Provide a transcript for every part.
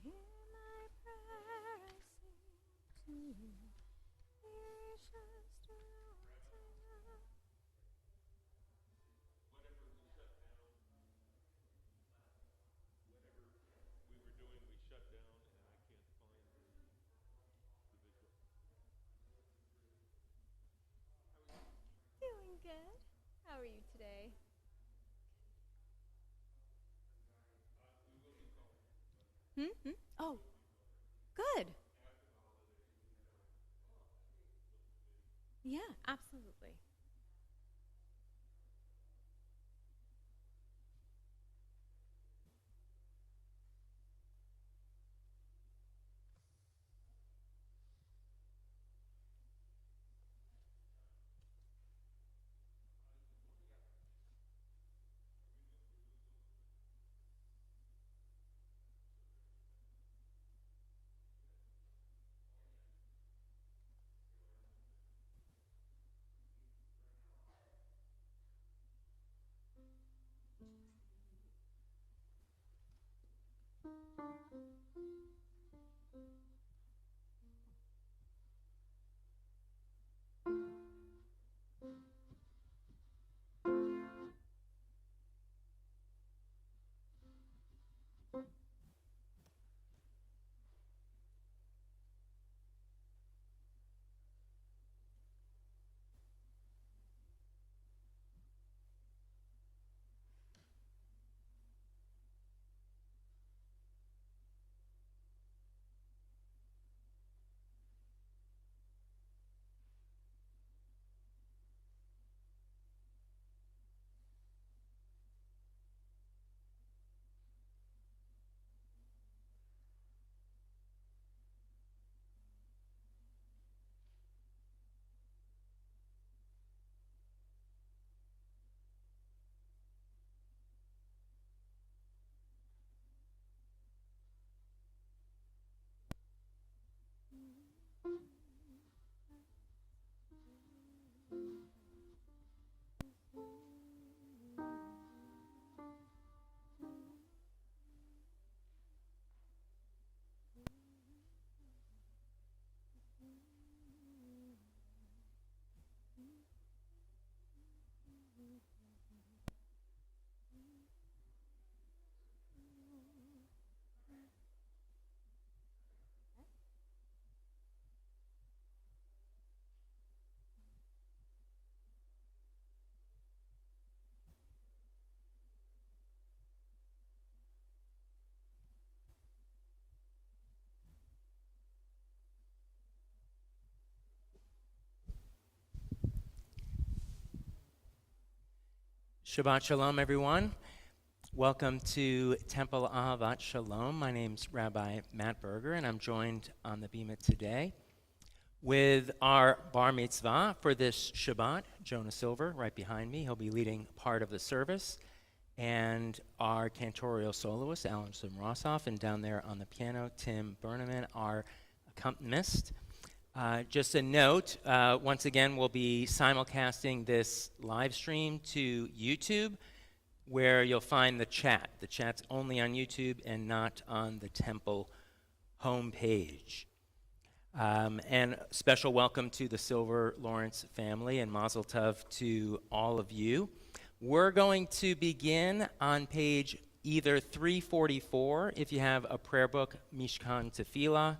Doing good. How are you today? Oh, good. Yeah, absolutely. Shabbat Shalom, everyone. Welcome to Temple Ahavat Shalom. My name's Rabbi Matt Berger, and I'm joined on the Bima today with our bar mitzvah for this Shabbat, Jonah Silver, right behind me. He'll be leading part of the service. And our cantorial soloist, Alan Rossoff, and down there on the piano, Tim Berneman, our accompanist. Just a note, once again, we'll be simulcasting this live stream to YouTube, where you'll find the chat. The chat's only on YouTube and not on the temple homepage. And special welcome to the Silver Lawrence family and Mazel Tov to all of you. We're going to begin on page either 344, if you have a prayer book, Mishkan Tefillah,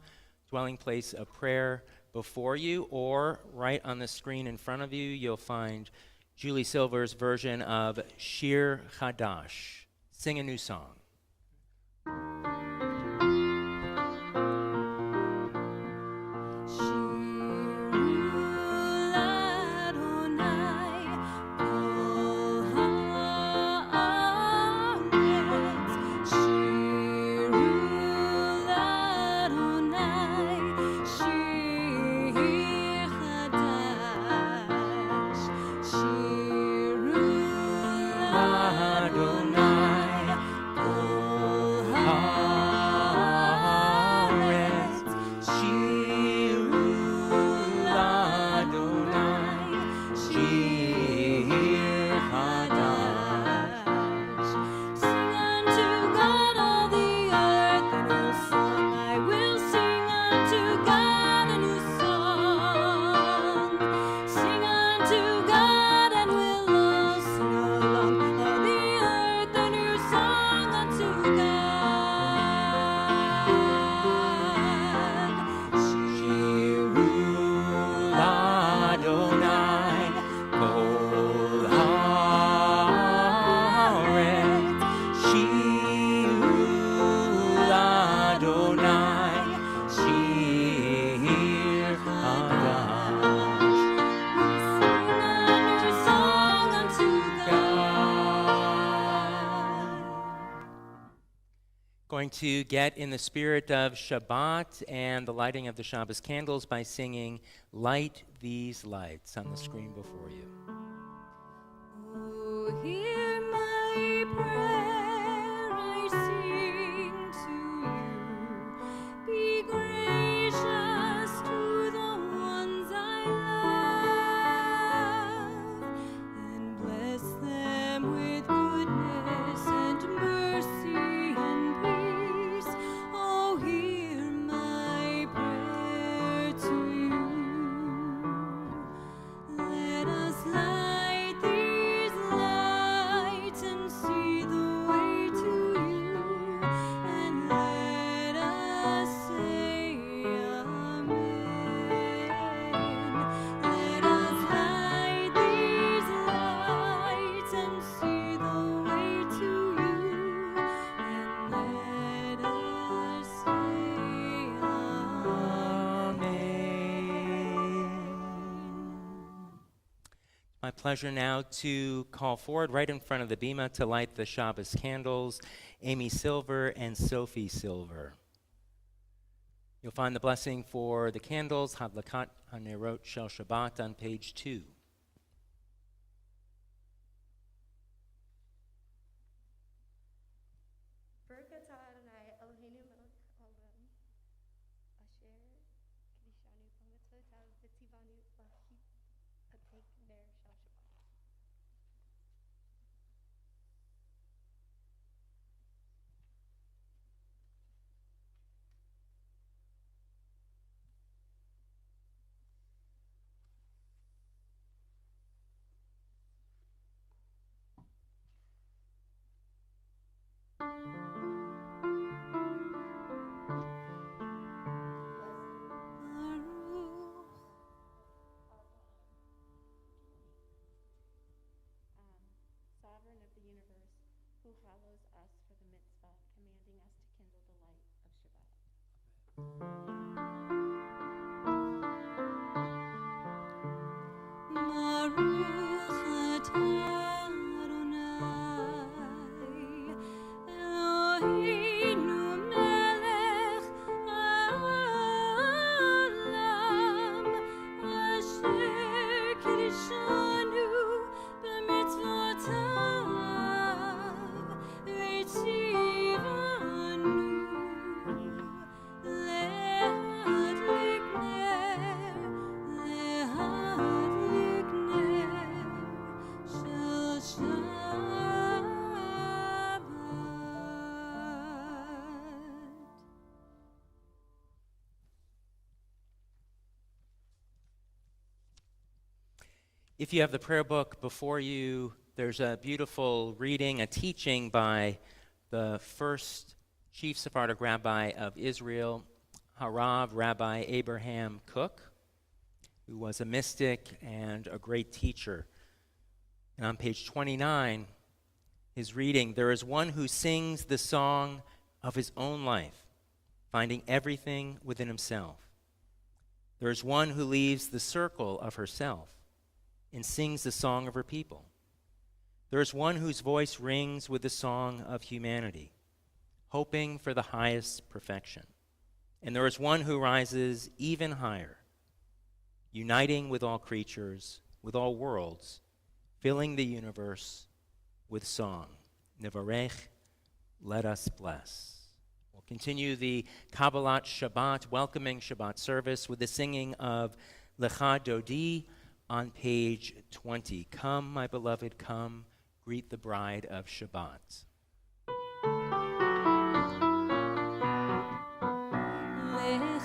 Dwelling Place of Prayer, before you, or right on the screen in front of you, you'll find Julie Silver's version of Shir Chadash, Sing a New Song. Adonai, Going to get in the spirit of Shabbat and the lighting of the Shabbos candles by singing Light These Lights on the screen before you. Oh, hear my prayer, I sing to you. Be gracious to the ones I love, and bless them with goodness and mercy and peace. Oh, hear my prayer to you. Let us light these lights and see the way to you, and let us say Amen. Let us light these lights and see the way to you, and let us say Amen. My pleasure now to call forward right in front of the bima to light the Shabbos candles, Amy Silver and Sophie Silver. You'll find the blessing for the candles, Hadlakat HaNerot Shel Shabbat, on page 2. Baruch atah Adonai Eloheinu melech haolam, asher kiddushanu b'mitzvotav v'tzivanu l'achit ha'tek ner shel Shabbat. Sovereign of the universe, who follows us for the mitzvah, commanding us to kindle the light of Shabbat. Baruch atah Adonai Eloheinu melech haolam, asher kiddushanu b'mitzvotav v'tzivanu l'hadlik ner shel Shabbat. If you have the prayer book before you, there's a beautiful reading, a teaching by the first chief Sephardic rabbi of Israel, Harav Rabbi Abraham Cook, who was a mystic and a great teacher. And on page 29, his reading, there is one who sings the song of his own life, finding everything within himself. There is one who leaves the circle of herself and sings the song of her people. There is one whose voice rings with the song of humanity, hoping for the highest perfection. And there is one who rises even higher, uniting with all creatures, with all worlds, filling the universe with song. Nevarech, let us bless. We'll continue the Kabbalat Shabbat, welcoming Shabbat service with the singing of Lecha Dodi on page 20. Come, my beloved, come, greet the bride of Shabbat.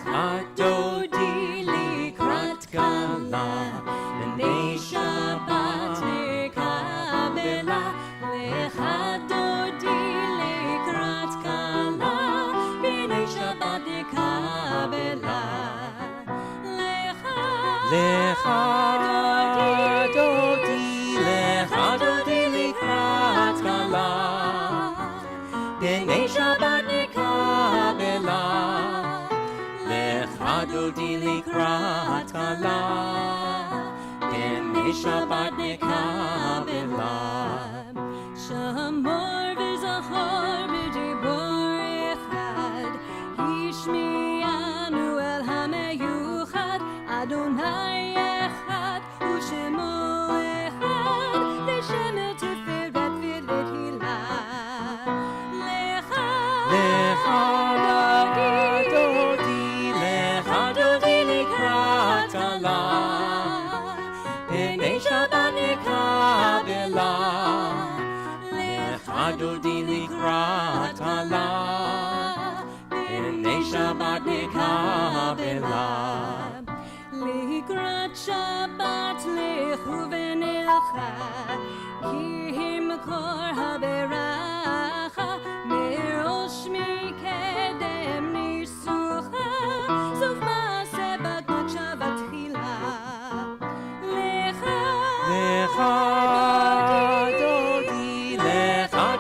Adodi likrat kala, b'nei Shabbat mekabela. Lecha dodi likrat Lecha dodi likrat kala. B'nei Shabbat nekabela. Lecha dodi likrat kala. B'nei Shabbat nekabela. Shamor v'zachor b'dibor echad, Hishmianu el hameyuchad, Adonai echad, U'shemo echad, L'shem tiferet v'lethilah. Lecha dodi likrat kala. B'nei Shabbat nekabela. Dodi likrat kala. B'nei Shabbat nekabela. Likrat Shabbat lechu v'nilcha, Ki himkor haberacha, Merosh mikedem nisucha, Sof maaseh baknak Shabbat tchila. Lecha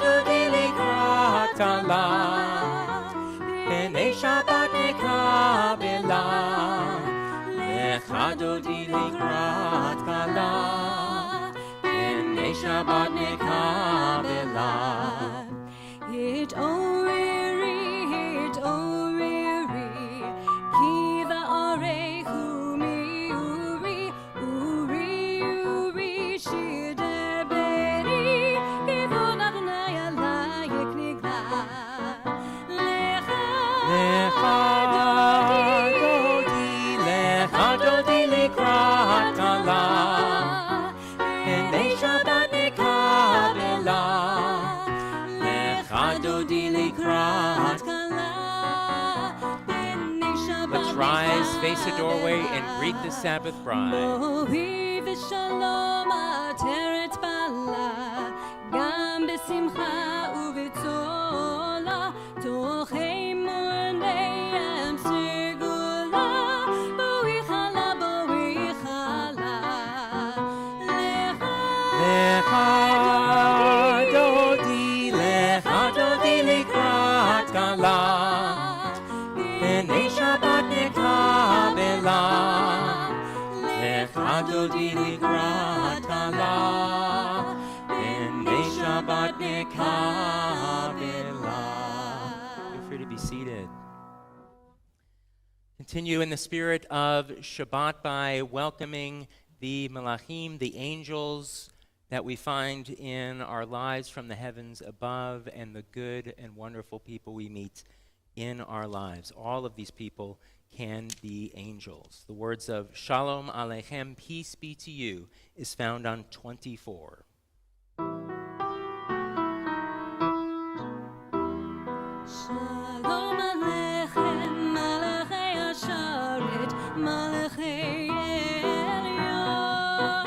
dodi likrat kala. B'nei Shabbat nekabela. Lecha dodi likrat kala. B'nei Shabbat nekabela. Hit oriri, Ki va'arechu mi uri, shir deberi, Kivod Adonai alayik nigla. Lecha dodi likrat kala. B'nei Shabbat nekabela. Lecha dodi likrat. Let's rise, face the doorway, and greet the Sabbath bride. Mohi v'shalom ateret bala, Gam b'simcha u'v'tzola, Tochei morneim segula, Boi chala. Lecha dodi likrat kala. B'nei Shabbat nekabela. Lecha dodi likrat kala. B'nei Shabbat nekabela. Feel free to be seated. Continue in the spirit of Shabbat by welcoming the malachim, the angels that we find in our lives from the heavens above, and the good and wonderful people we meet in our lives. All of these people can be angels. The words of Shalom Aleichem, peace be to you, is found on 24. Shalom Aleichem, Malachei Asharet, Malachei Elyon,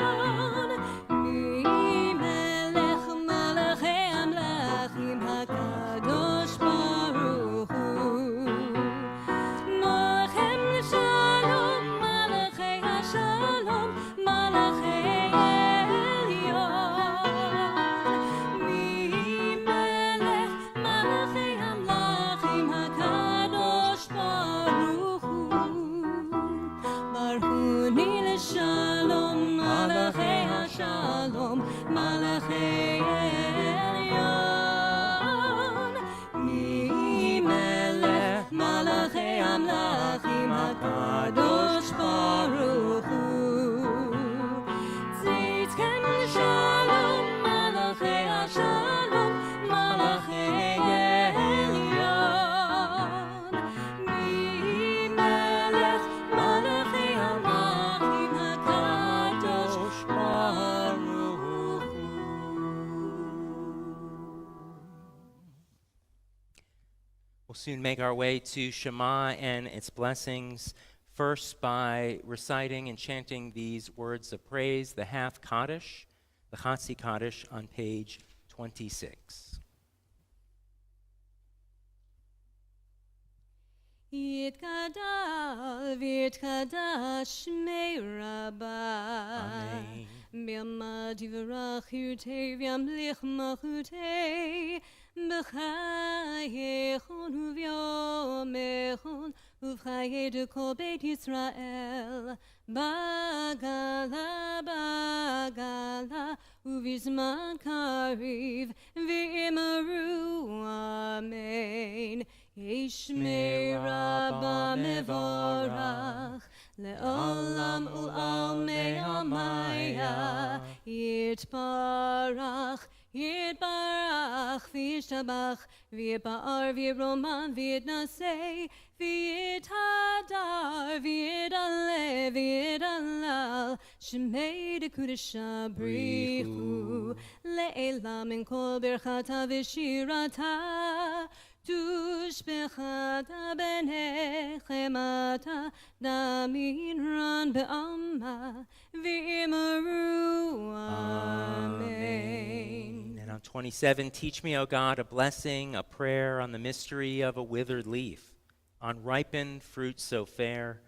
Melech Malachei Amlachim HaKadosh Baruch Hu. Mo'echem l'shalom, Malachei Hashalom, Malachei Elyon, Melech Malachei Amlachim HaKadosh Baruch Hu. Barchuni l'shalom, Malachei Hashalom, Malachei Elyon, Melech Malachei Amlachim HaKadosh Baruch Hu. Tzidkem l'shalom, Malachei Hashalom, Malachei Elyon, Melech Malachei Amlachim HaKadosh Baruch Hu. We'll soon make our way to Shema and its blessings, first by reciting and chanting these words of praise, the half Kaddish, the Chatzi Kaddish on page 26. Yitkadal ויתקדש שמי רבה. Amen. בימד יברך ירתי וימליך מלכותי, בחייכון וביומכון ובחיי כל בית ישראל, בגלה בגלה ובזמן קריב ואמרו אמן. ישמי רבה מבורך לעולם ולעולמי עלמיה, יתברך יתברך וישתבח ויתפאר וירומם ויתנשא ויתהדר ויתעלה ויתהלל, שמי דקודשה בריחו לעילם מן כל ברכתה ושירתה, תושבחתה בנחמתה דמין רן בעלמה ואמרו amen. And on 27, teach me, O God, a blessing, a prayer on the mystery of a withered leaf, on ripened fruit so fair,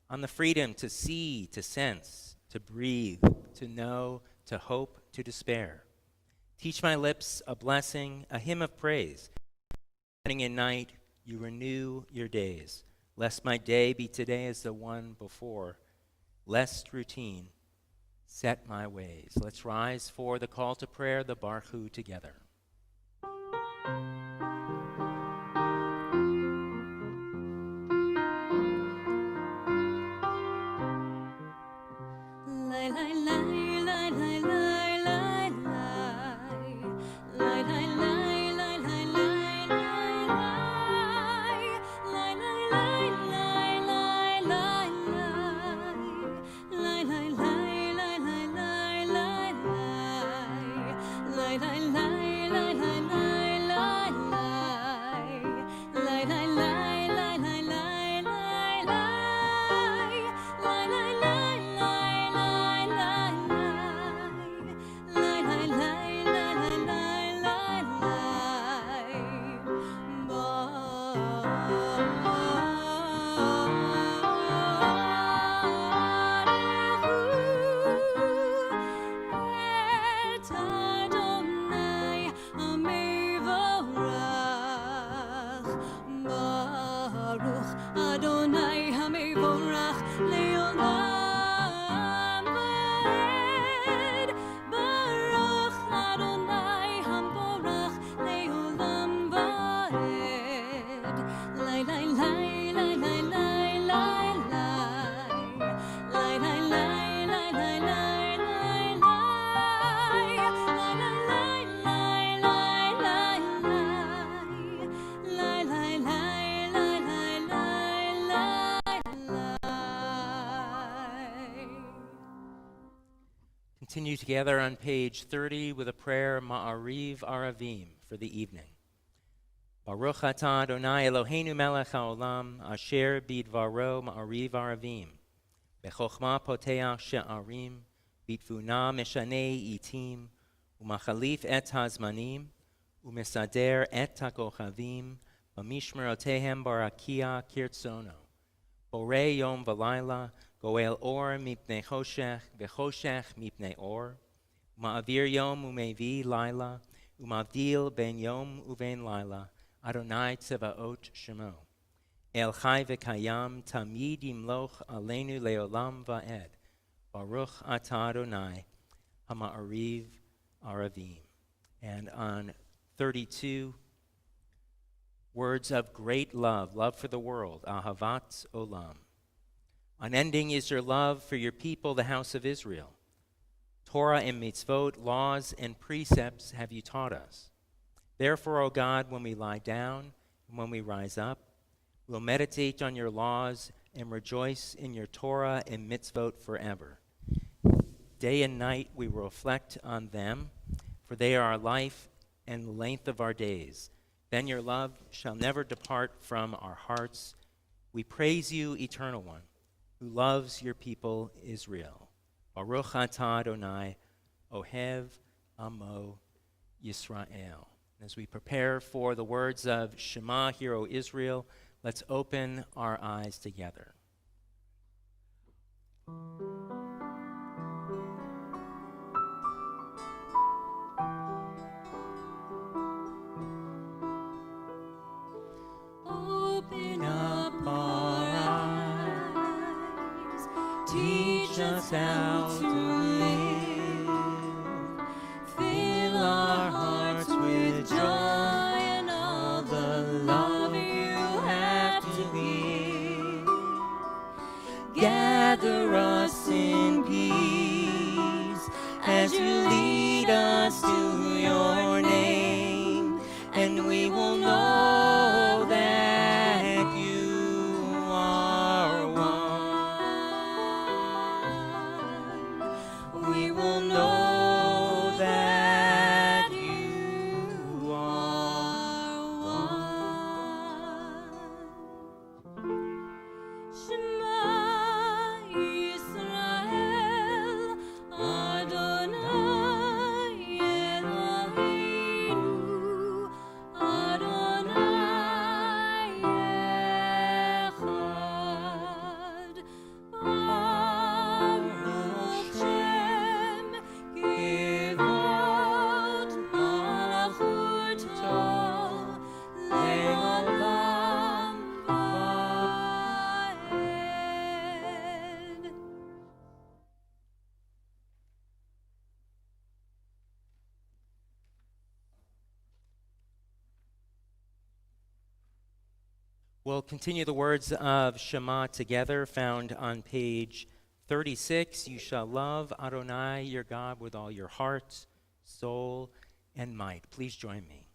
on the freedom to see, to sense, to breathe, to know, to hope, to despair. Teach my lips a blessing, a hymn of praise. Morning and night, you renew your days, lest my day be today as the one before, lest routine set my ways. Let's rise for the call to prayer, the Barchu together. Continue together on page 30 with a prayer, Ma'ariv Aravim, for the evening. Baruch atah Adonai Eloheinu melech haolam, asher bidvaro Ma'ariv Aravim, bechokma poteach she'arim, bitvuna meshanei itim, umachalif et hazmanim, umesader et hakochavim, b'mishmerotehem barakia kirtzono, borei yom v'layla, Goel or mipnei choshech, v'choshech mipnei or, ma'avir yom umevi laila, umavdil ben yom uven laila, Adonai tzevaot shemo. El chai v'kayam tamid yimloch aleinu leolam va'ed. Baruch atah Adonai, hama'ariv aravim. And on 32, words of great love, love for the world, ahavat olam. Unending is your love for your people, the house of Israel. Torah and mitzvot, laws and precepts have you taught us. Therefore, O God, when we lie down and when we rise up, we'll meditate on your laws and rejoice in your Torah and mitzvot forever. Day and night we will reflect on them, for they are our life and the length of our days. Then your love shall never depart from our hearts. We praise you, Eternal One, who loves your people Israel. Baruch atah Adonai, Ohev Amo Yisrael. As we prepare for the words of Shema, Hear, O Israel, let's open our eyes together. Open up our eyes, teach us how to live, fill our hearts with joy and all the love you have to give. Gather us in peace as you lead us to your name, and we will know that you are one. We will know that you are one. Shema Yisrael, Adonai Eloheinu, Adonai Echad. Baruch Shem Kivot Malachuto Le'olam Va'ed. We'll continue the words of Shema together, found on page 36. You shall love Adonai, your God, with all your heart, soul, and might. Please join me.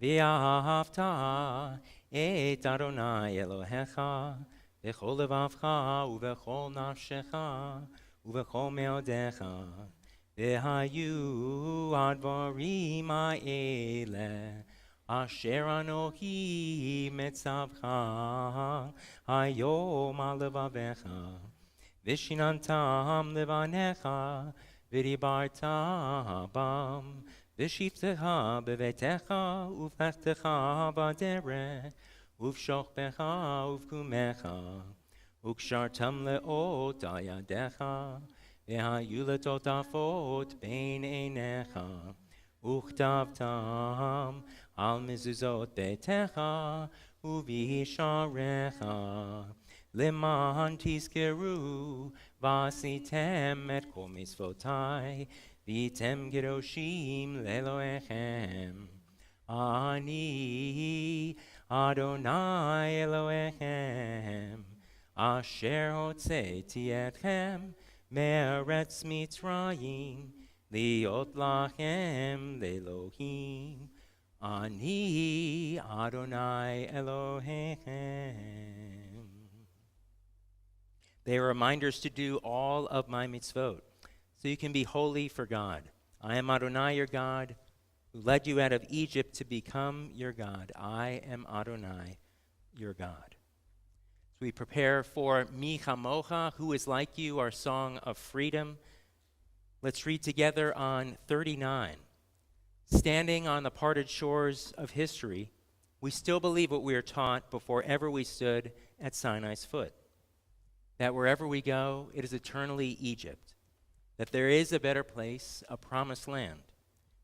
V'ahavta et Adonai Elohecha v'chol levavcha u'v'chol nafshecha u'v'chol meodecha v'hayu advarim ha'ele asher anochi metzavcha hayom al levavecha v'shinantam levanecha v'dibarta bam v'shiftecha bevetecha uv'echtecha b'derech uv'shochbecha uv'kumecha u'kshartam le'ot al yadecha v'hayu letotafot bein einecha u'chtavtam al mezuzot betecha u'v'isharecha leman tizkeru v'asitem et kol mitzvotai v'tem gedoshim le'elohechem. Ani Adonai Elohechem asher hotzeti etchem me'eretz Mitzrayim liot lachem le'elohim. Ani Adonai Elohechem. They are reminders to do all of my mitzvot, so you can be holy for God. I am Adonai, your God, who led you out of Egypt to become your God. I am Adonai, your God. So we prepare for Mi Chamocha, who is like you, our song of freedom. Let's read together on 39. Standing on the parted shores of history, we still believe what we are taught before ever we stood at Sinai's foot, that wherever we go, it is eternally Egypt, that there is a better place, a promised land,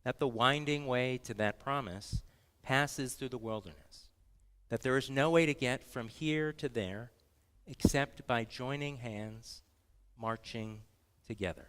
that the winding way to that promise passes through the wilderness, that there is no way to get from here to there except by joining hands, marching together.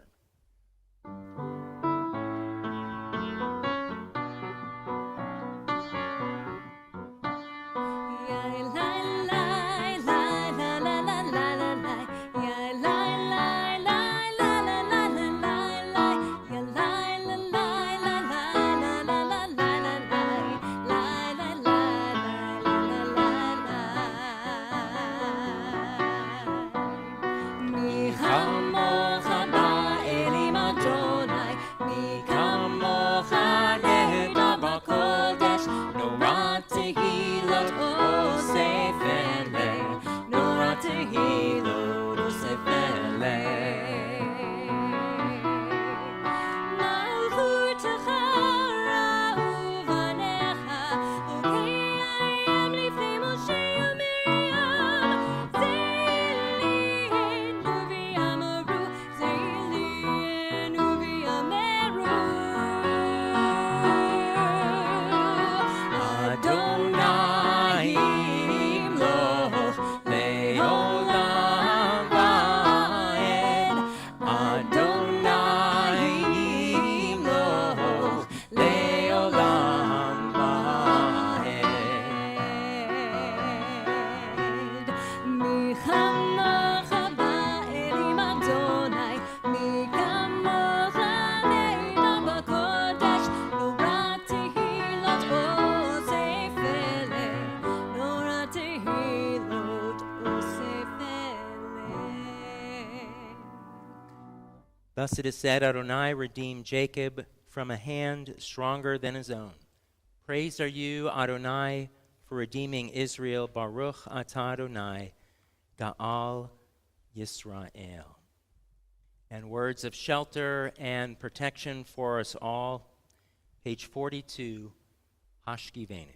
Say Thus it is said, Adonai redeemed Jacob from a hand stronger than his own. Praised are you, Adonai, for redeeming Israel. Baruch atah Adonai, Ga'al Yisrael. And words of shelter and protection for us all. Page 42, Hashkivenu.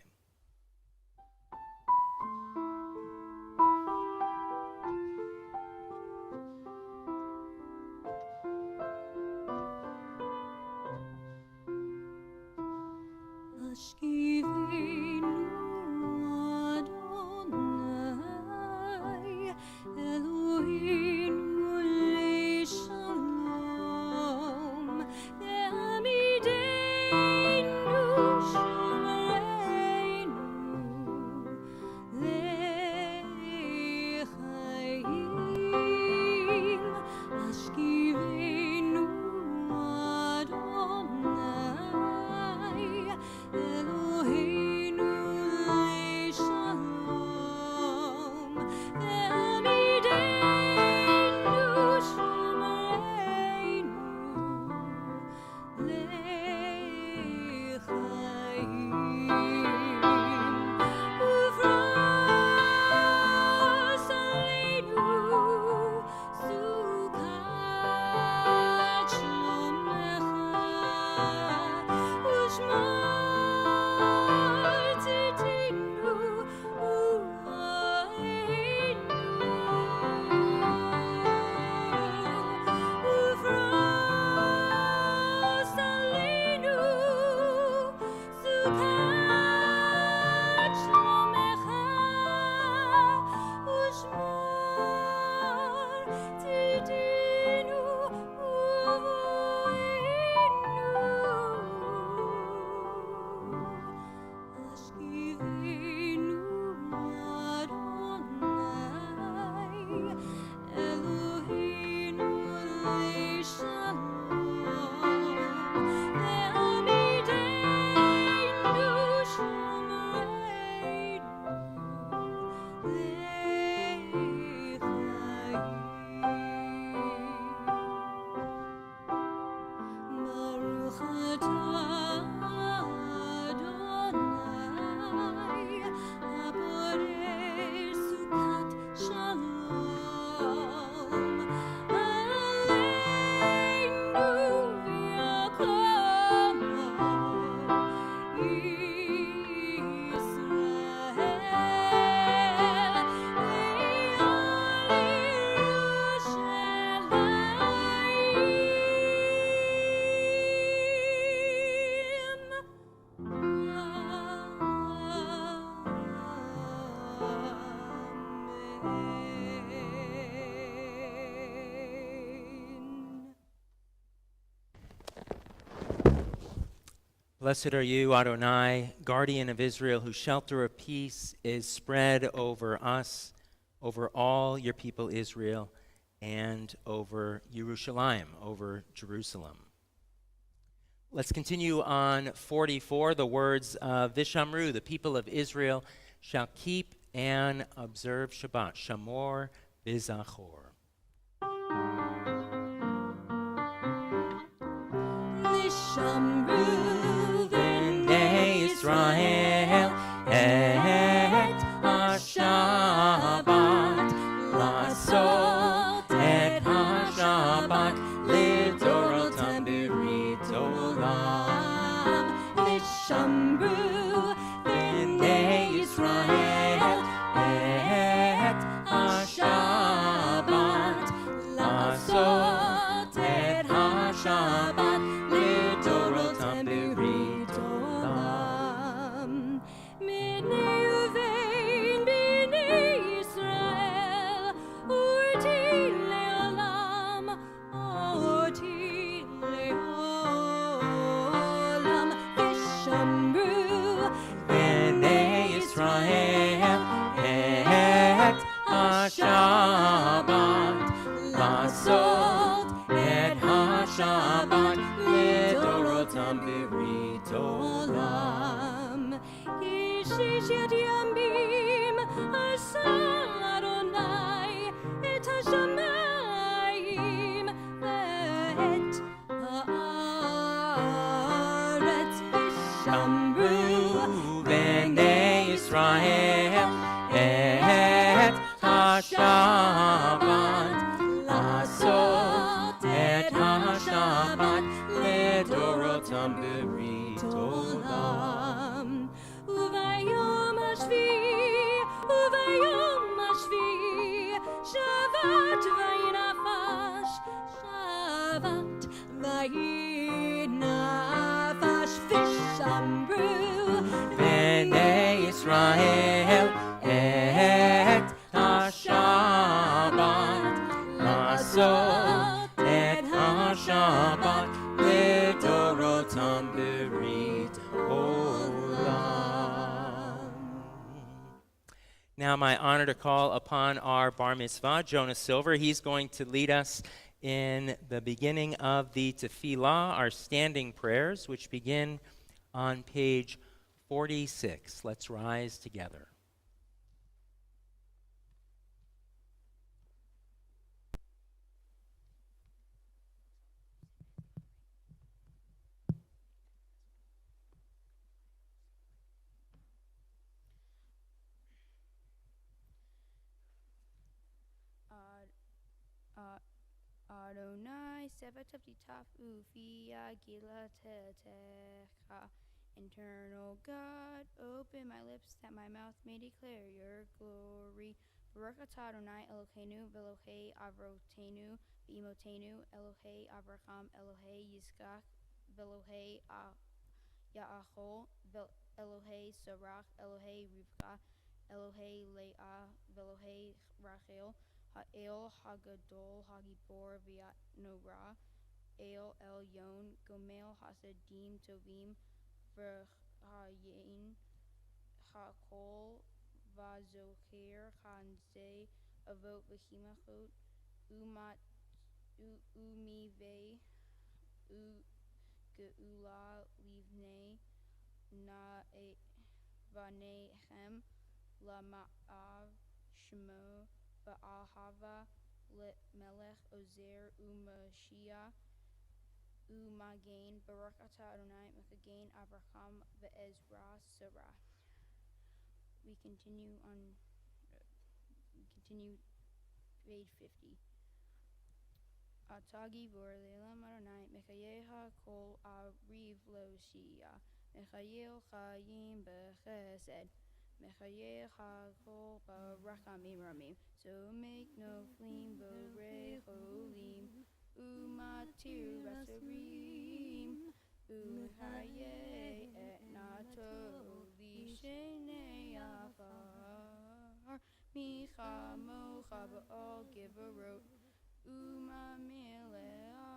Blessed are you, Adonai, guardian of Israel, whose shelter of peace is spread over us, over all your people Israel, and over Yerushalayim, over Jerusalem. Let's continue on 44, the words of Vishamru, the people of Israel shall keep and observe Shabbat, Shamor V'Zachor. Vishamru v'nei Yisrael et ha-Shabbat lasot et ha-Shabbat lidorotam b'rit olam. Vishamru v'nei Yisrael et ha-Shabbat lasot et ha-Shabbat Shabbat lasot et ha-Shabbat lidorotam b'rit olam. Yishish yad yamim asal Adonai et ha-shamayim ve'et et HaShabbat, לעשות את השבת לדורותם ברית עולם. וביום השביעי, שבת וינפש, שבת וינפש, ושמרו בני ישראל את השבת, לעשות את השבת לדורותם ברית עולם. Now my honor to call upon our bar mitzvah, Jonah Silver. He's going to lead us in the beginning of the tefillah, our standing prayers, which begin on page 46. Let's rise together. Adonai, Sevatov Taf Ufia Gila Tetecha. Eternal God, open my lips that my mouth may declare your glory. Baruch atah Adonai Eloheinu Velohei Avrotenu V'imotenu Elohei Avraham Elohei Yitzchak Velohei Yaakov Elohei Sarach Elohei Rivka Elohei Leah Velohei Rachel Ha'el Hagadol Hagibor V'Nora El Elyon Gomel Hasadim Tovim V'Hayin Hakol V'Zocher Hanze Avot V'Himachot Umivei Geula Livnei Vanehem Lama'av Shemo Ba'ahava Melech Ozer Umashiach Umagain Baruch atah Adonai Mechagain Avraham Ve'ezra Sarah. We continue page 50. Atagi vor le'elam Adonai Mechayeha kol ariv lo shia Mechayel chayim b'chesed Mechayeha kol b'rachamim ramim. So make no fleam borei cholim Umatir basarim Uhaye etnato Vishenei afar Micha mocha ba'al givarot Umamilea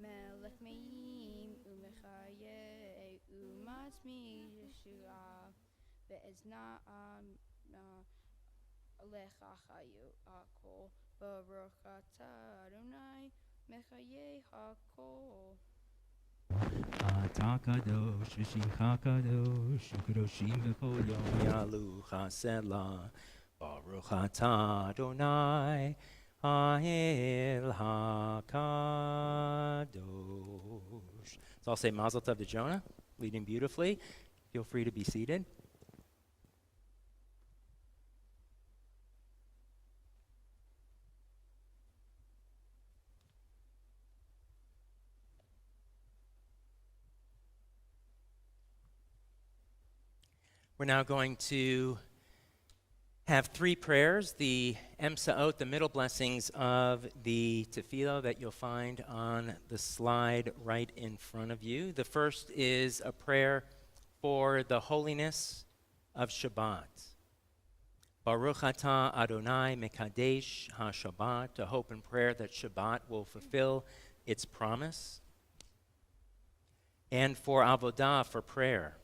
Melech meim Umechaye Umatzmi Yeshua Ve'ezna Alecha chayu akol Baruch atah Adonai Mechaye hakol. Ata kadosh v'shimcha kadosh u'kadoshim v'kol yom yalu chased Baruch atah Adonai ha'el hakadosh. So I'll say Mazel Tov to Jonah, leading beautifully. Feel free to be seated. We're now going to have three prayers, the Emsaot, the middle blessings of the tefillah that you'll find on the slide right in front of you. The first is a prayer for the holiness of Shabbat. Baruch atah Adonai Mekadesh HaShabbat, a hope and prayer that Shabbat will fulfill its promise. And for avodah, for prayer.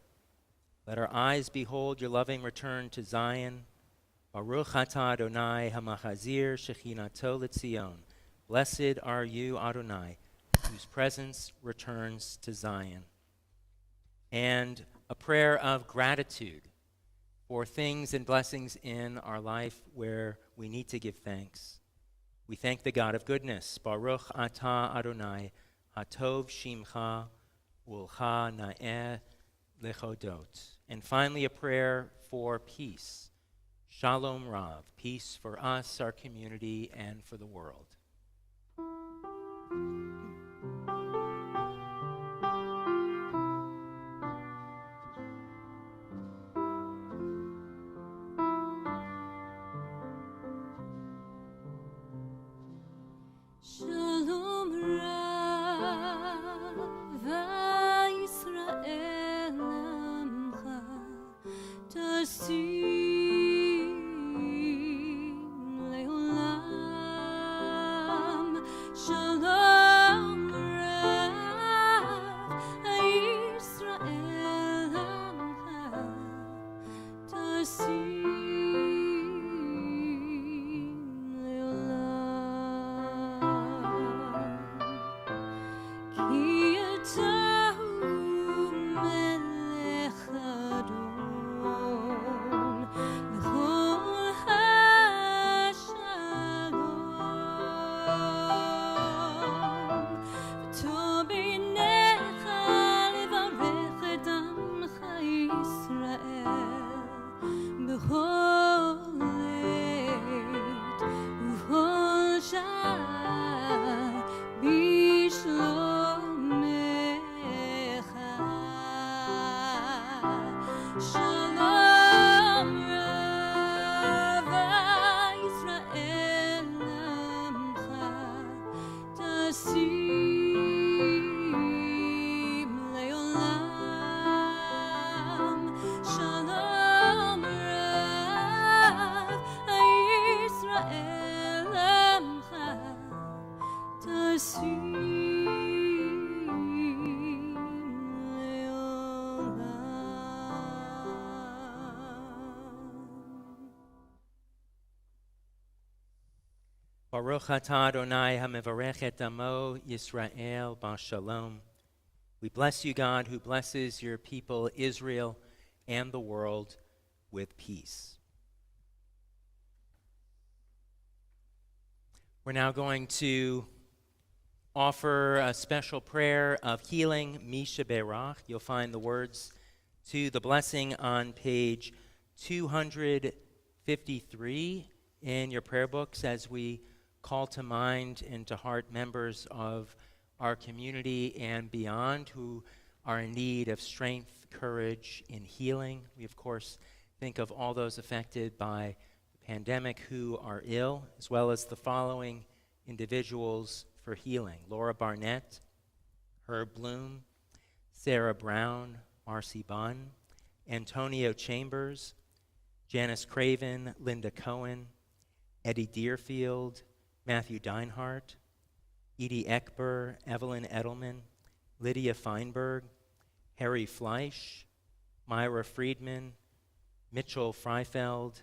Let our eyes behold your loving return to Zion. Baruch atah Adonai hamachazir shechinato l'tzion. Blessed are you, Adonai, whose presence returns to Zion. And a prayer of gratitude for things and blessings in our life where we need to give thanks. We thank the God of goodness. Baruch atah Adonai hatov shimcha ulcha na'eh lechodot. And finally, a prayer for peace. Shalom Rav, peace for us, our community, and for the world. Shalom Rav Yisrael Amcha Tasim Leolam. Shalom Rav Yisrael Amcha Tasim Baruch atah Adonai hamevarech et amo Yisrael b'shalom. We bless you, God, who blesses your people Israel and the world with peace. We're now going to offer a special prayer of healing, Misha Berach. You'll find the words to the blessing on page 253 in your prayer books as we call to mind and to heart members of our community and beyond who are in need of strength, courage, and healing. We, of course, think of all those affected by the pandemic who are ill, as well as the following individuals for healing: Laura Barnett, Herb Bloom, Sarah Brown, Marcy Bunn, Antonio Chambers, Janice Craven, Linda Cohen, Eddie Deerfield, Matthew Deinhardt, Edie Eckber, Evelyn Edelman, Lydia Feinberg, Harry Fleisch, Myra Friedman, Mitchell Freifeld,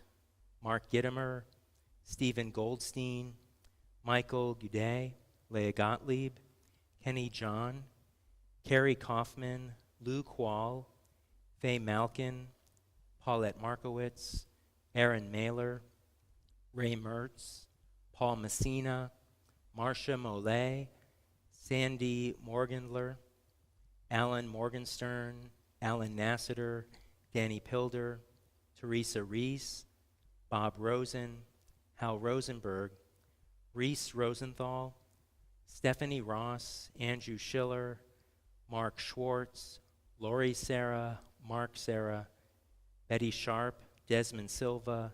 Mark Gittimer, Stephen Goldstein, Michael Goudet, Leah Gottlieb, Kenny John, Carrie Kaufman, Lou Quall, Faye Malkin, Paulette Markowitz, Aaron Mailer, Ray Mertz, Paul Messina, Marcia Mollet, Sandy Morganler, Alan Morgenstern, Alan Nassiter, Danny Pilder, Teresa Reese, Bob Rosen, Hal Rosenberg, Reese Rosenthal, Stephanie Ross, Andrew Schiller, Mark Schwartz, Lori Sarah, Mark Sarah, Betty Sharp, Desmond Silva,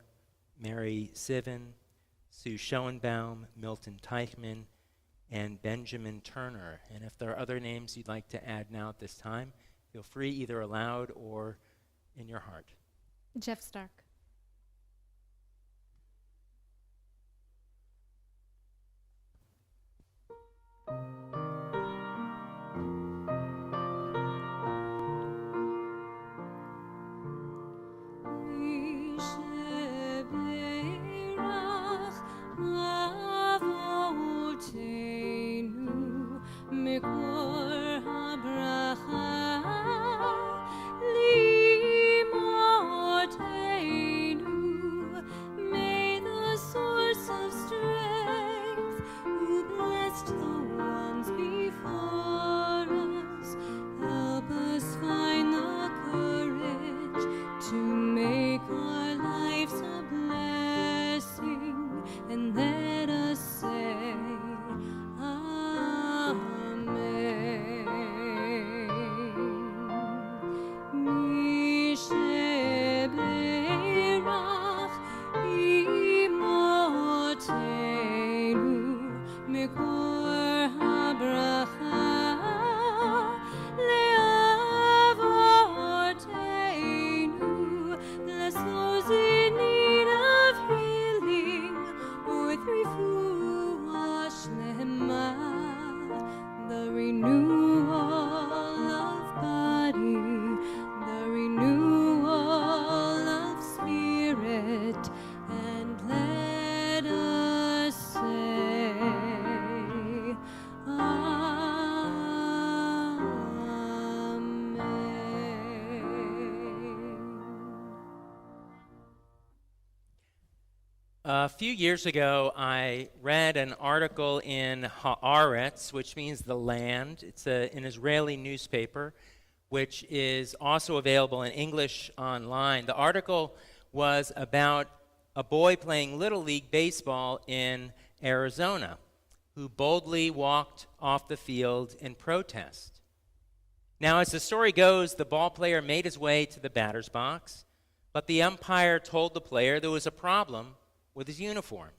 Mary Sivan, Sue Schoenbaum, Milton Teichman, and Benjamin Turner. And if there are other names you'd like to add now at this time, feel free either aloud or in your heart. Jeff Stark. May the source of strength, who blessed the ones A few years ago, I read an article in Haaretz, which means the land. It's an Israeli newspaper, which is also available in English online. The article was about a boy playing Little League baseball in Arizona who boldly walked off the field in protest. Now, as the story goes, the ball player made his way to the batter's box, but the umpire told the player there was a problem with his uniform.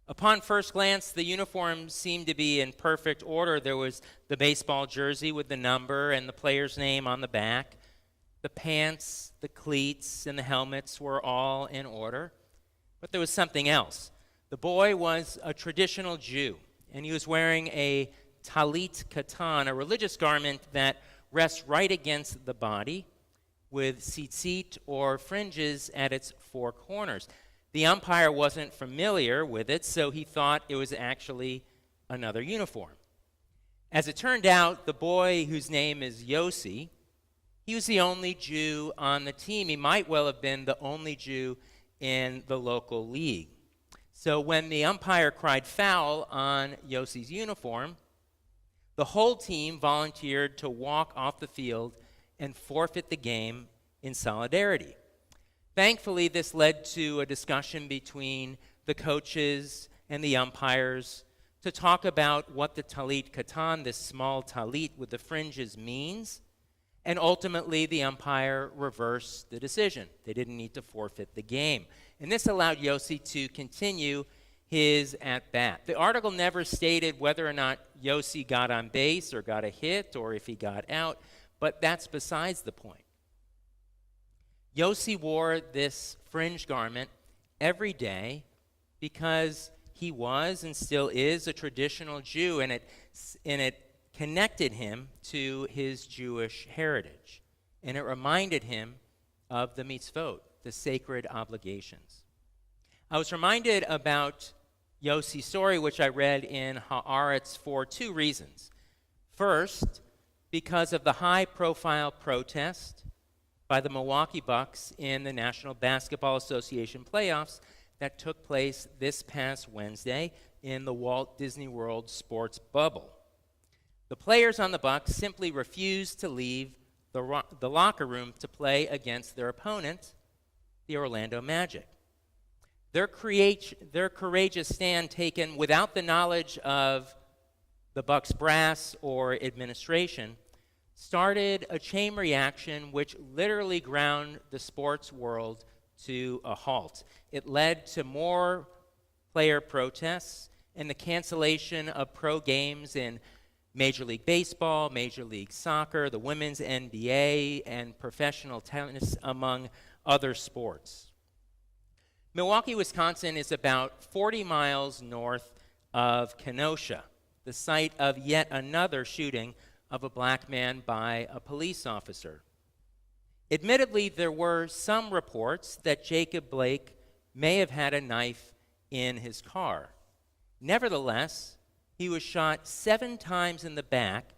Upon first glance, the uniform seemed to be in perfect order. There was the baseball jersey with the number and the player's name on the back. The pants, the cleats, and the helmets were all in order. But there was something else. The boy was a traditional Jew, and he was wearing a talit katan, a religious garment that rests right against the body with tzitzit or fringes at its four corners. The umpire wasn't familiar with it, so he thought it was actually another uniform. As it turned out, the boy whose name is Yossi, he was the only Jew on the team. He might well have been the only Jew in the local league. So when the umpire cried foul on Yossi's uniform, the whole team volunteered to walk off the field and forfeit the game in solidarity. Thankfully, this led to a discussion between the coaches and the umpires to talk about what the talit katan, this small talit with the fringes, means. And ultimately, the umpire reversed the decision. They didn't need to forfeit the game. And this allowed Yossi to continue his at-bat. The article never stated whether or not Yossi got on base or got a hit or if he got out, but that's besides the point. Yossi wore this fringe garment every day because he was and still is a traditional Jew, and it connected him to his Jewish heritage, and it reminded him of the mitzvot, the sacred obligations. I was reminded about Yossi's story, which I read in Haaretz, for two reasons. First, because of the high-profile protest by the Milwaukee Bucks in the National Basketball Association playoffs that took place this past Wednesday in the Walt Disney World sports bubble. The players on the Bucks simply refused to leave the locker room to play against their opponent, the Orlando Magic. Their courageous stand, taken without the knowledge of the Bucks brass or administration, started a chain reaction which literally ground the sports world to a halt. It led to more player protests and the cancellation of pro games in Major League Baseball, Major League Soccer, the women's NBA, and professional tennis, among other sports. Milwaukee, Wisconsin is about 40 miles north of Kenosha, the site of yet another shooting of a black man by a police officer. Admittedly, there were some reports that Jacob Blake may have had a knife in his car. Nevertheless, he was shot 7 times in the back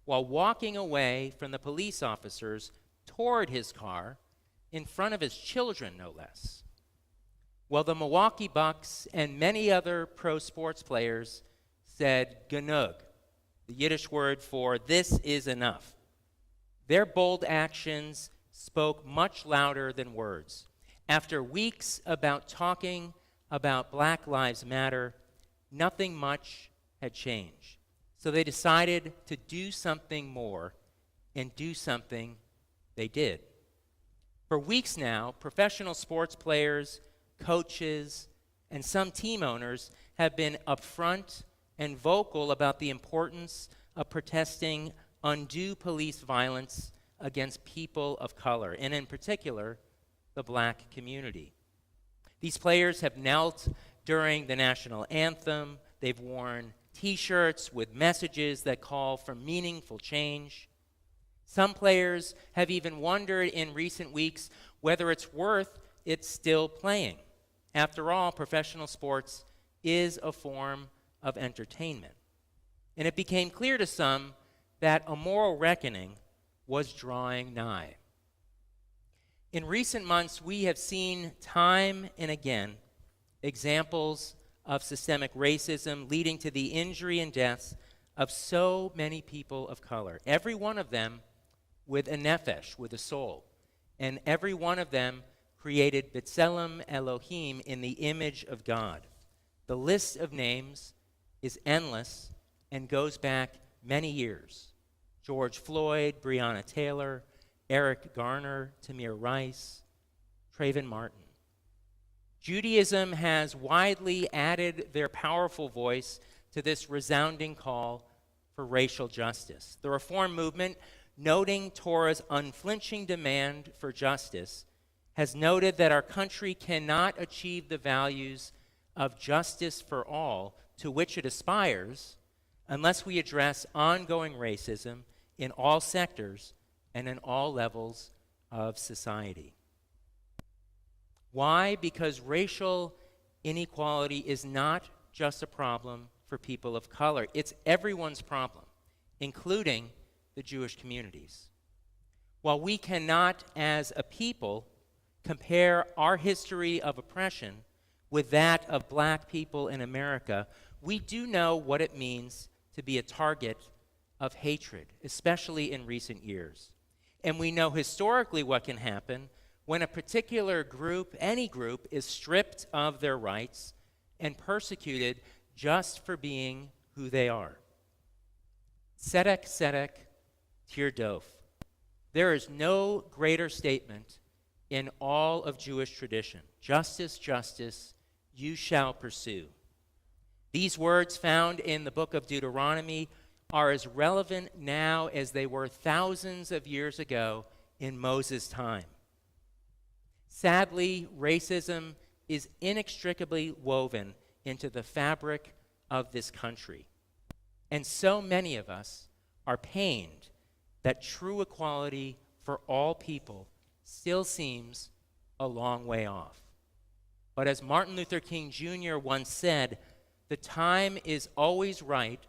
while walking away from the police officers toward his car in front of his children, no less. Well, the Milwaukee Bucks and many other pro sports players said genug, the Yiddish word for this is enough. Their bold actions spoke much louder than words. After weeks about talking about Black Lives Matter, nothing much had changed. So they decided to do something more, and do something they did. For weeks now, professional sports players, coaches, and some team owners have been upfront and vocal about the importance of protesting undue police violence against people of color, and in particular, the black community. These players have knelt during the national anthem. They've worn T-shirts with messages that call for meaningful change. Some players have even wondered in recent weeks whether it's worth it still playing. After all, professional sports is a form of entertainment. And it became clear to some that a moral reckoning was drawing nigh. In recent months, we have seen time and again examples of systemic racism leading to the injury and deaths of so many people of color, every one of them with a nefesh, with a soul, and every one of them created B'Tselem Elohim in the image of God. The list of names is endless and goes back many years. George Floyd, Breonna Taylor, Eric Garner, Tamir Rice, Trayvon Martin. Judaism has widely added their powerful voice to this resounding call for racial justice. The Reform movement, noting Torah's unflinching demand for justice, has noted that our country cannot achieve the values of justice for all to which it aspires unless we address ongoing racism in all sectors and in all levels of society. Why? Because racial inequality is not just a problem for people of color. It's everyone's problem, including the Jewish communities. While we cannot, as a people, compare our history of oppression with that of black people in America, we do know what it means to be a target of hatred, especially in recent years. And we know historically what can happen when a particular group, any group, is stripped of their rights and persecuted just for being who they are. Tzedek, tzedek, tirdof. There is no greater statement in all of Jewish tradition. Justice, justice, you shall pursue. These words found in the book of Deuteronomy are as relevant now as they were thousands of years ago in Moses' time. Sadly, racism is inextricably woven into the fabric of this country. And so many of us are pained that true equality for all people still seems a long way off. But as Martin Luther King Jr. once said, the time is always right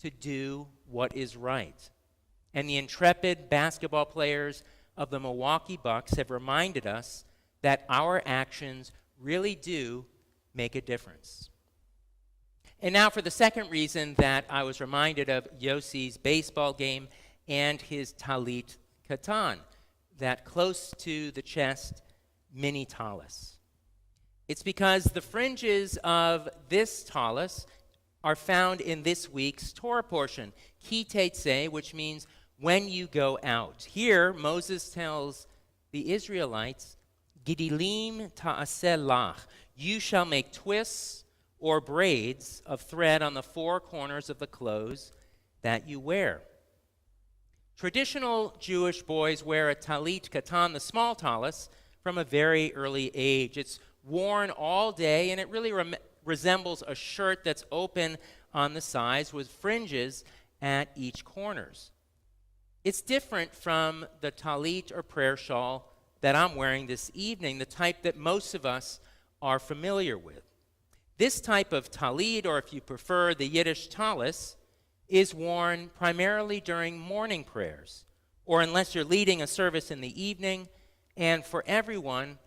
to do what is right. And the intrepid basketball players of the Milwaukee Bucks have reminded us that our actions really do make a difference. And now for the second reason that I was reminded of Yossi's baseball game and his talit katan, that close to the chest mini tallis. It's because the fringes of this tallis are found in this week's Torah portion, ki tetzeh, which means when you go out. Here, Moses tells the Israelites, gidilim ta'aseh lach, you shall make twists or braids of thread on the four corners of the clothes that you wear. Traditional Jewish boys wear a talit katan, the small tallis, from a very early age. It's worn all day, and it really resembles a shirt that's open on the sides with fringes at each corners. It's different from the talit or prayer shawl that I'm wearing this evening, the type that most of us are familiar with. This type of talit, or if you prefer the Yiddish talis, is worn primarily during morning prayers, or unless you're leading a service in the evening, and for everyone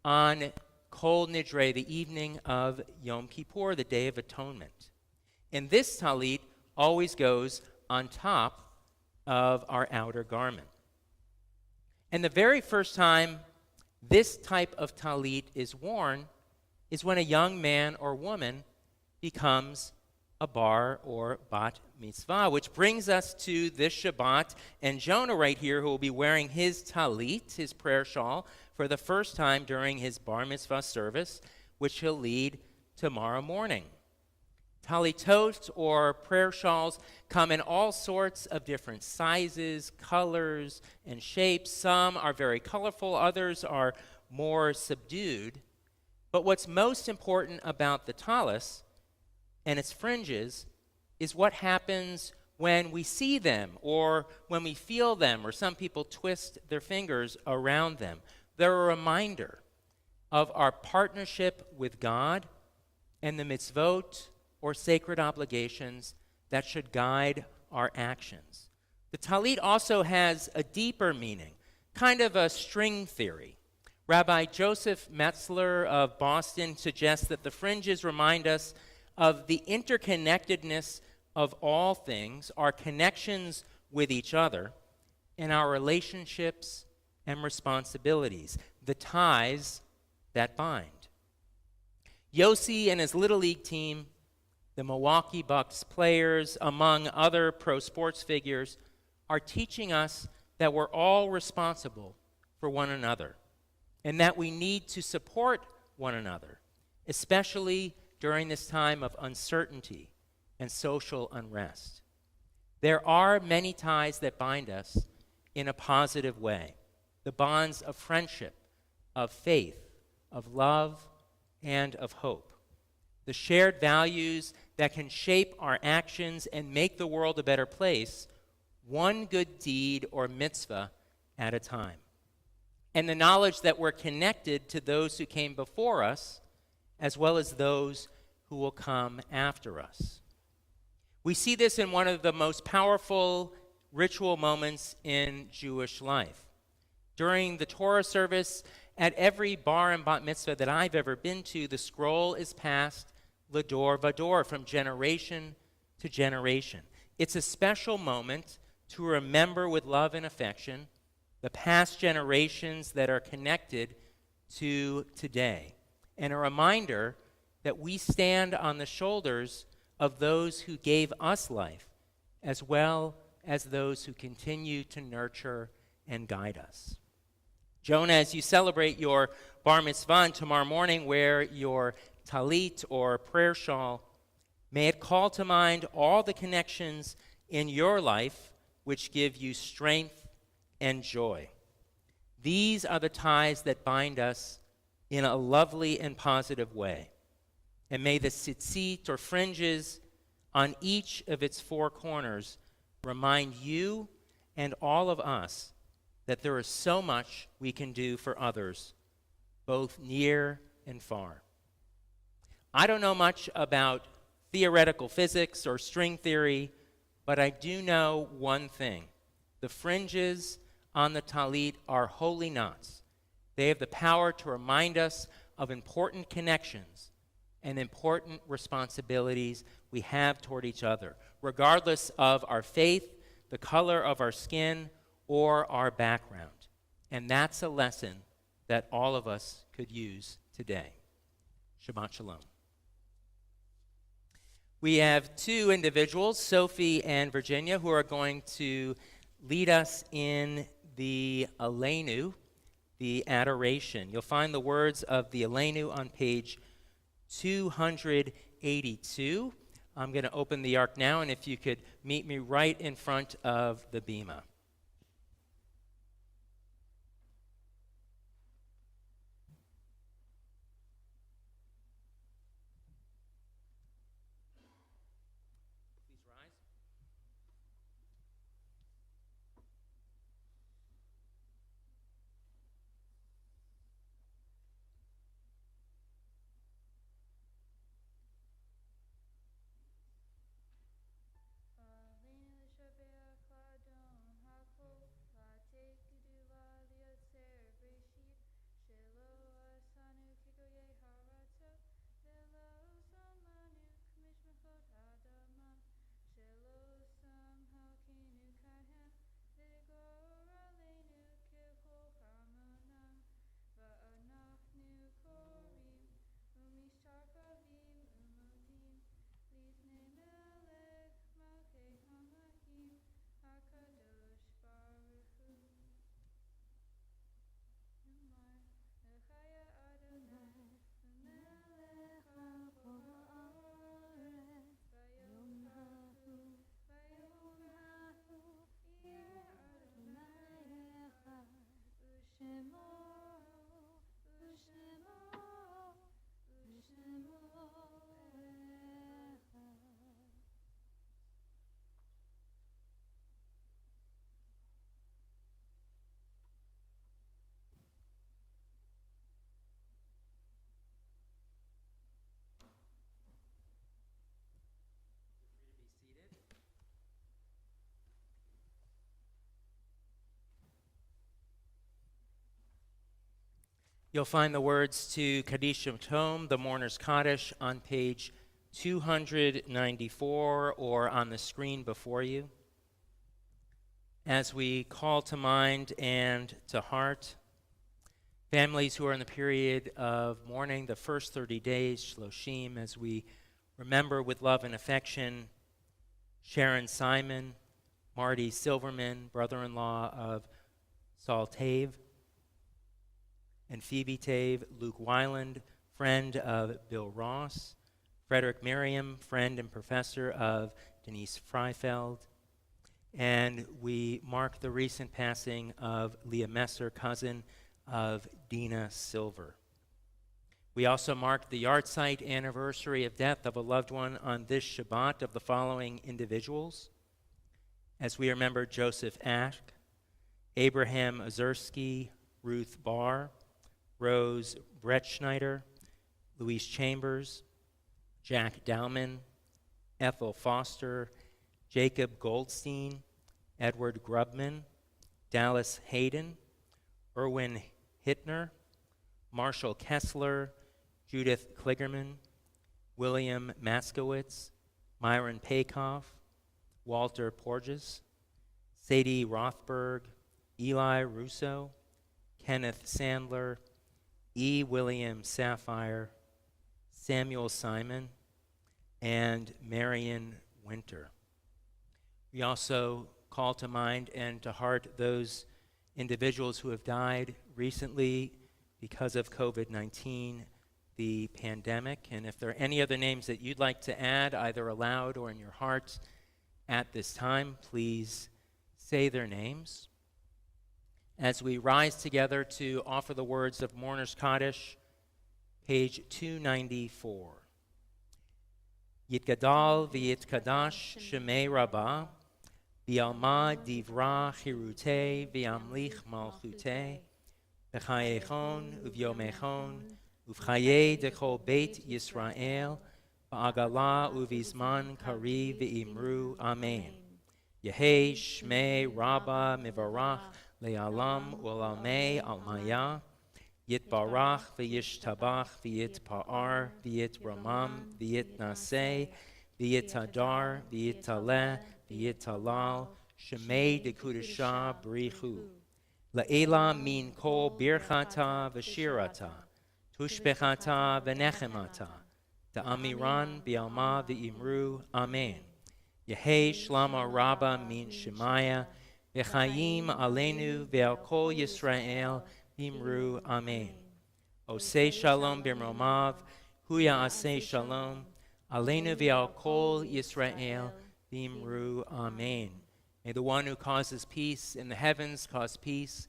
on Kol Nidre, the evening of Yom Kippur, the Day of Atonement. And this talit always goes on top of our outer garment. And the very first time this type of talit is worn is when a young man or woman becomes a bar or bat mitzvah, which brings us to this Shabbat, and Jonah right here, who will be wearing his talit, his prayer shawl, for the first time during his bar mitzvah service, which he'll lead tomorrow morning. Talitot, or prayer shawls, come in all sorts of different sizes, colors, and shapes. Some are very colorful, others are more subdued. But what's most important about the talis and its fringes is what happens when we see them or when we feel them, or some people twist their fingers around them. They're a reminder of our partnership with God and the mitzvot, or sacred obligations, that should guide our actions. The talit also has a deeper meaning, kind of a string theory. Rabbi Joseph Metzler of Boston suggests that the fringes remind us of the interconnectedness of all things, our connections with each other, and our relationships and responsibilities, the ties that bind. Yossi and his Little League team, the Milwaukee Bucks players, among other pro sports figures, are teaching us that we're all responsible for one another and that we need to support one another, especially during this time of uncertainty and social unrest. There are many ties that bind us in a positive way, the bonds of friendship, of faith, of love, and of hope. The shared values that can shape our actions and make the world a better place, one good deed or mitzvah at a time. And the knowledge that we're connected to those who came before us, as well as those who will come after us. We see this in one of the most powerful ritual moments in Jewish life. During the Torah service, at every bar and bat mitzvah that I've ever been to, the scroll is passed l'dor vador, from generation to generation. It's a special moment to remember with love and affection the past generations that are connected to today, and a reminder that we stand on the shoulders of those who gave us life, as well as those who continue to nurture and guide us. Jonah, as you celebrate your bar mitzvah tomorrow morning, wear your talit or prayer shawl. May it call to mind all the connections in your life which give you strength and joy. These are the ties that bind us in a lovely and positive way. And may the tzitzit or fringes on each of its four corners remind you and all of us that there is so much we can do for others, both near and far. I don't know much about theoretical physics or string theory, but I do know one thing. The fringes on the talit are holy knots. They have the power to remind us of important connections and important responsibilities we have toward each other, regardless of our faith, the color of our skin, or our background. And that's a lesson that all of us could use today. Shabbat Shalom. We have two individuals, Sophie and Virginia, who are going to lead us in the Aleinu, the adoration. You'll find the words of the Aleinu on page 282. I'm going to open the ark now, and if you could meet me right in front of the bima. Please rise. You'll find the words to Kaddish Tome, the Mourner's Kaddish, on page 294 or on the screen before you. As we call to mind and to heart families who are in the period of mourning, the first 30 days, Shloshim, as we remember with love and affection Sharon Simon, Marty Silverman, brother-in-law of Saul Tave, and Phoebe Tave, Luke Weiland, friend of Bill Ross, Frederick Merriam, friend and professor of Denise Freifeld, and we mark the recent passing of Leah Messer, cousin of Dina Silver. We also mark the yahrzeit anniversary of death of a loved one on this Shabbat of the following individuals, as we remember Joseph Ash, Abraham Ozersky, Ruth Barr, Rose Brettschneider, Louise Chambers, Jack Dowman, Ethel Foster, Jacob Goldstein, Edward Grubman, Dallas Hayden, Erwin Hittner, Marshall Kessler, Judith Kligerman, William Maskowitz, Myron Paykoff, Walter Porges, Sadie Rothberg, Eli Russo, Kenneth Sandler, E. William Sapphire, Samuel Simon, and Marion Winter. We also call to mind and to heart those individuals who have died recently because of COVID-19, the pandemic. And if there are any other names that you'd like to add, either aloud or in your heart at this time, please say their names. As we rise together to offer the words of Mourner's Kaddish, page 294. Yitgadal v'yitkadash shemei rabbah, v'yalma divra chirutei v'yamlich malchutei, v'chayechon uv'yomechon, uv'chayei dechol beit Yisrael, v'agala uv'izman kari v'imru, Amen. Yehei shmei rabbah mivarach le'alam u'lamei almaya, Yitbarach v'yishtabach v'yitpa'ar v'yitramam v'yitnaseh v'yitadar v'yitaleh v'yitalal shemei dekudesha b'richu la'ela min kol birchata v'shirata tushbechata v'nechemata ta'amiran b'alma v'imru, Amen. Yehei shlama rabba min shemaya v'chayim aleinu v'al kol Yisrael Imru, Amen. Osei Shalom b'Romav, Huya Asei Shalom, Aleinu v'al kol Yisrael, Imru, Amen. May the one who causes peace in the heavens cause peace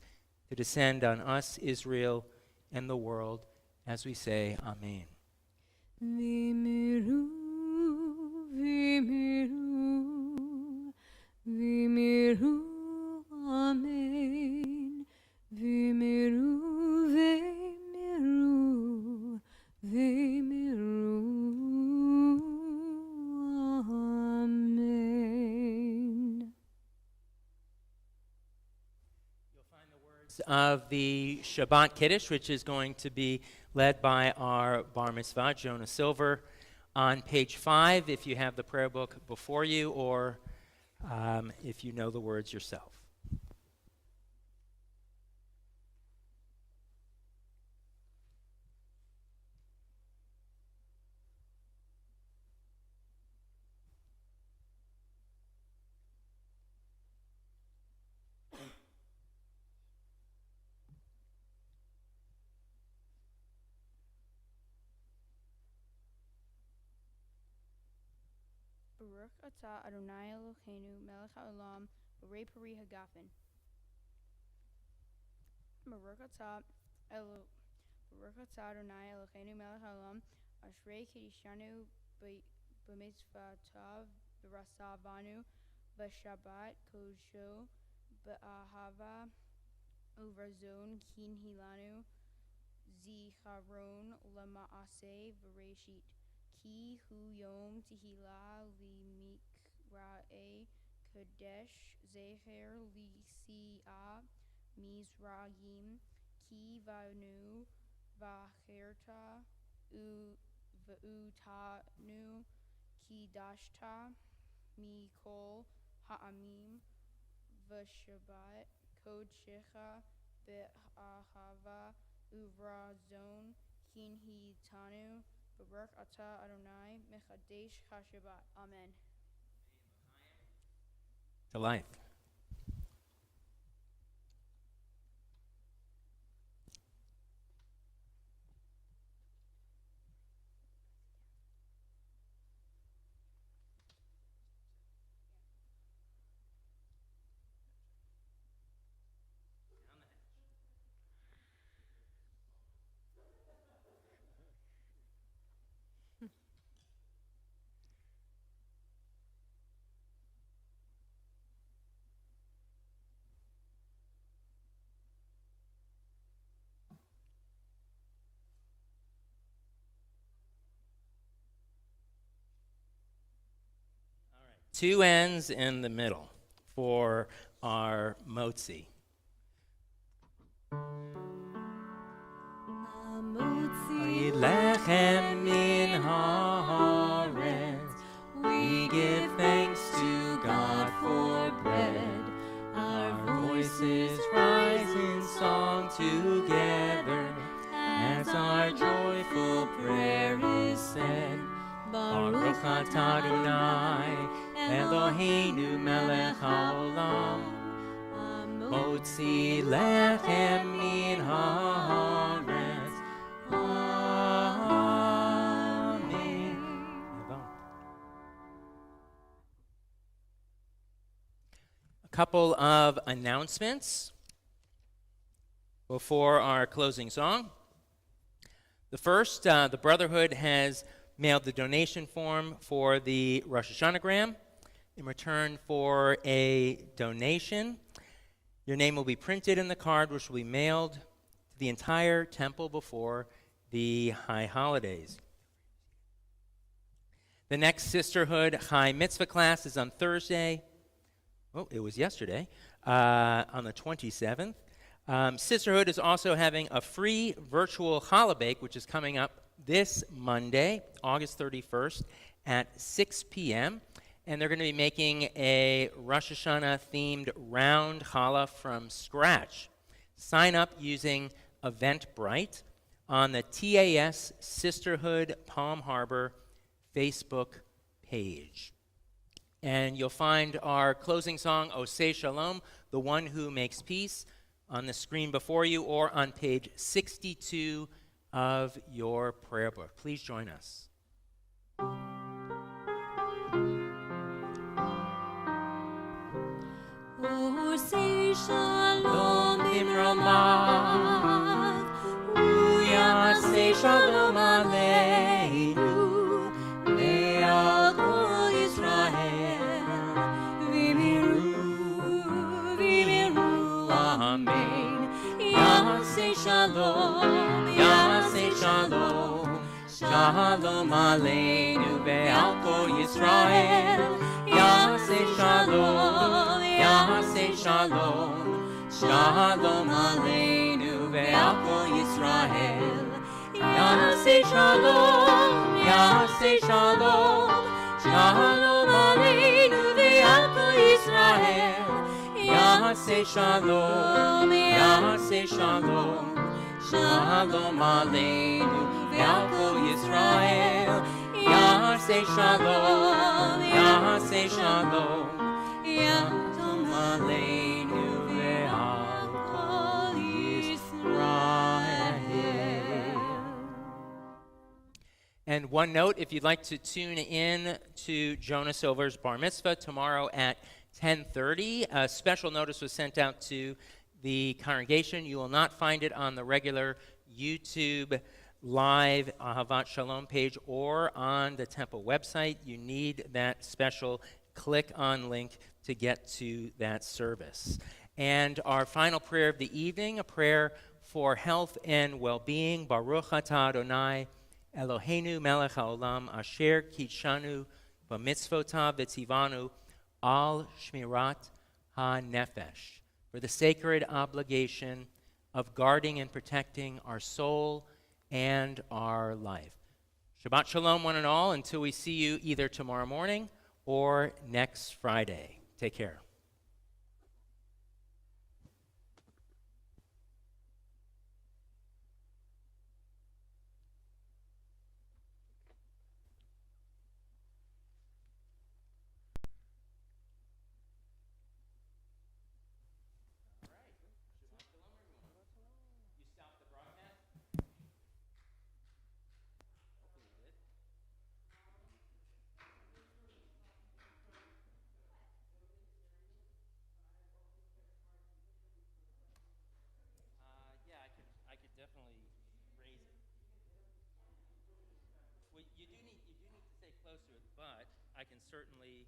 to descend on us, Israel, and the world, as we say, Amen. V'miru, v'miru, v'miru, Amen. V'miru, v'miru, v'miru, Amen. You'll find the words of the Shabbat Kiddush, which is going to be led by our Bar Mitzvah, Jonah Silver, on page 5 if you have the prayer book before you, or if you know the words yourself. Baruch atah Adonai Eloheinu melech haolam borei pari hagafen. Baruch atah Adonai Eloheinu melech haolam ashrei kiddushanu b'mitzvotav v'rasavanu b'shabbat kodsho b'ahava uvarzon kinhilanu zicharon lama'aseh v'reshit. Ki hu yom tehila li mikra'e kodesh zecher li si'a mizrayim ki vanu v'acherta v'utanu kidashta mikol ha'amim v'shabbat kodshecha v'ahava uvrazon kinhitanu v'baruch atah Adonai mechadesh ha'shabbat. Amen. To life. Two ends in the middle for our motzi. Lechem min haaretz, we give thanks to God for bread. Our voices rise in song together as our joyful prayer is said. Baruch atah Adonai Eloheinu melech haolam, motzi lechem min haaretz. Amen. A couple of announcements before our closing song. The first, the Brotherhood has mailed the donation form for the Rosh Hashanah. In return for a donation, your name will be printed in the card, which will be mailed to the entire temple before the high holidays. The next Sisterhood High Mitzvah class is on Thursday. Oh, it was yesterday, on the 27th. Sisterhood is also having a free virtual challah bake, which is coming up this Monday, August 31st at 6 p.m. And they're going to be making a Rosh Hashanah-themed round challah from scratch. Sign up using Eventbrite on the TAS Sisterhood Palm Harbor Facebook page. And you'll find our closing song, Oseh Shalom, the one who makes peace, on the screen before you or on page 62 of your prayer book. Please join us. Oseh Shalom bimromav, Uyaseh Shalom aleinu, ve'al kol Yisrael, v'miru amen. Yaseh Shalom, Yaseh Shalom, Shalom aleinu ve'al kol Yisrael. Yaseh Shalom, Yaseh Shalom, Shalom aleinu ve'al kol Yisrael. Yaseh Shalom, Yaseh Shalom, Shalom aleinu ve'al kol Yisrael. Yaseh Shalom, Yaseh Shalom, Shalom aleinu ve'al kol Yisrael. Yaseh Shalom, Yaseh Shalom, Shalom aleinu ve'al kol Yisrael. And one note, if you'd like to tune in to Jonah Silver's Bar Mitzvah tomorrow at 10:30, a special notice was sent out to the congregation. You will not find it on the regular YouTube live Ahavat Shalom page or on the temple website. You need that special click on link to get to that service. And our final prayer of the evening, a prayer for health and well-being. Baruch atah Adonai Eloheinu melech haolam asher kitshanu b'mitzvotav v'tzivanu al shmirat ha-nefesh, for the sacred obligation of guarding and protecting our soul and our life. Shabbat Shalom, one and all, until we see you either tomorrow morning or next Friday. Take care. Yeah, I could definitely raise it. Well, you do need to stay close to it, but I can certainly.